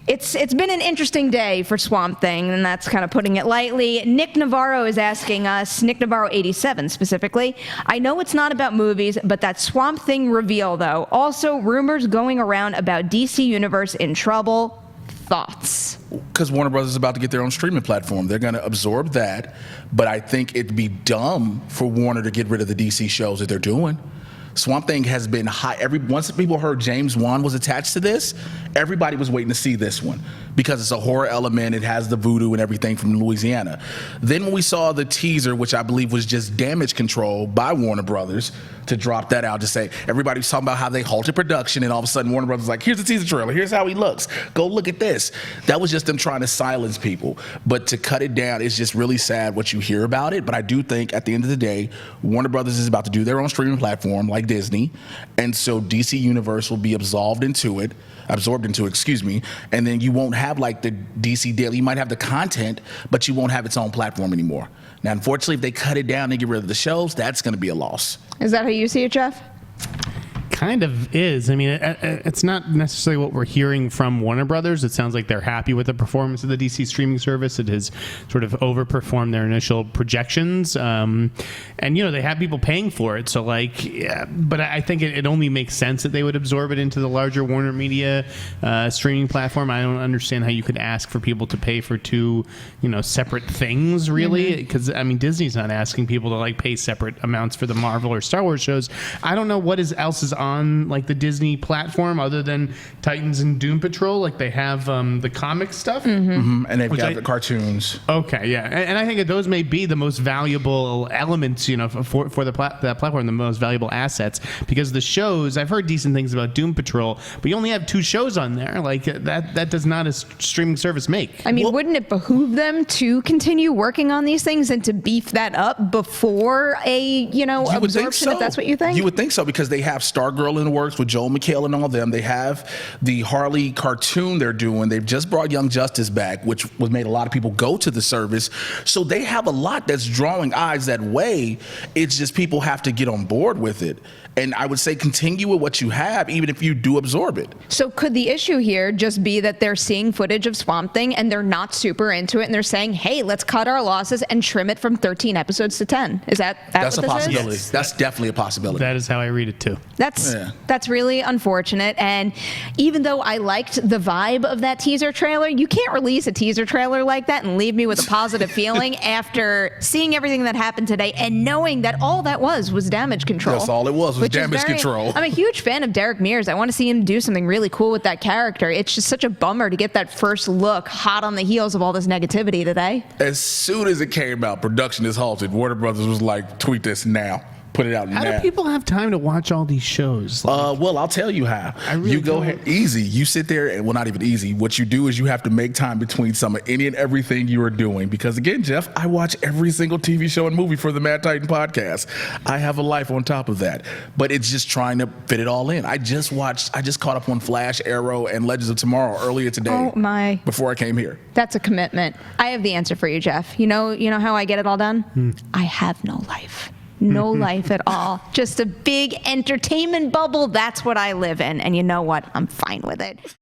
It's been an interesting day for Swamp Thing, and that's kind of putting it lightly. Nick Navarro is asking us, Nick Navarro 87 specifically, I know it's not about movies, but that Swamp Thing reveal, though. Also, rumors going around about DC Universe in trouble. Thoughts? Because Warner Brothers is about to get their own streaming platform. They're going to absorb that, but I think it'd be dumb for Warner to get rid of the DC shows that they're doing. Swamp Thing has been high. Once people heard James Wan was attached to this, everybody was waiting to see this one because it's a horror element. It has the voodoo and everything from Louisiana. Then when we saw the teaser, which I believe was just Damage Control by Warner Brothers, to drop that out, to say everybody was talking about how they halted production, and all of a sudden Warner Brothers was like, here's the teaser trailer, here's how he looks, go look at this. That was just them trying to silence people. But to cut it down, it's just really sad what you hear about it. But I do think at the end of the day, Warner Brothers is about to do their own streaming platform like Disney, and so DC Universe will be absorbed into it, and then you won't have like the DC Daily. You might have the content, but you won't have its own platform anymore. Now, unfortunately, if they cut it down and get rid of the shows, that's going to be a loss. Is that how you see it, Jeff? Kind of is. I mean, it's not necessarily what we're hearing from Warner Brothers. It sounds like they're happy with the performance of the DC streaming service. It has sort of overperformed their initial projections. And, they have people paying for it. So, but I think it only makes sense that they would absorb it into the larger Warner Media streaming platform. I don't understand how you could ask for people to pay for two, separate things, really. Because, Disney's not asking people to, pay separate amounts for the Marvel or Star Wars shows. I don't know what else is on the Disney platform other than Titans and Doom Patrol. They have the comic stuff, and they've got the cartoons. Okay, yeah, and I think that those may be the most valuable elements, for that platform, the most valuable assets, because the shows, I've heard decent things about Doom Patrol, but you only have 2 shows on there. That does not a streaming service make. Wouldn't it behoove them to continue working on these things and to beef that up before a absorption? If that's what you think, you would think so, because they have Stargirl in the works with Joel McHale and all them. They have the Harley cartoon they're doing. They've just brought Young Justice back, which was made a lot of people go to the service. So they have a lot that's drawing eyes that way. It's just people have to get on board with it. And I would say continue with what you have, even if you do absorb it. So could the issue here just be that they're seeing footage of Swamp Thing and they're not super into it, and they're saying, hey, let's cut our losses and trim it from 13 episodes to 10? That's a possibility. Yes. That's definitely a possibility. That is how I read it too. That's really unfortunate. And even though I liked the vibe of that teaser trailer, you can't release a teaser trailer like that and leave me with a positive feeling after seeing everything that happened today and knowing that all that was Damage Control. That's all it was Damage Control. I'm a huge fan of Derek Mears. I want to see him do something really cool with that character. It's just such a bummer to get that first look hot on the heels of all this negativity today. As soon as it came out, production is halted. Warner Brothers was like, tweet this now. Put it out now. How do people have time to watch all these shows? Well, I'll tell you how. You go ahead, easy. You sit there, and not even easy. What you do is you have to make time between any and everything you are doing. Because again, Jeff, I watch every single TV show and movie for the Mad Titan podcast. I have a life on top of that. But it's just trying to fit it all in. I just caught up on Flash, Arrow, and Legends of Tomorrow earlier today. Oh my! Before I came here. That's a commitment. I have the answer for you, Jeff. You know how I get it all done? I have no life. No life at all. Just a big entertainment bubble. That's what I live in. And you know what? I'm fine with it.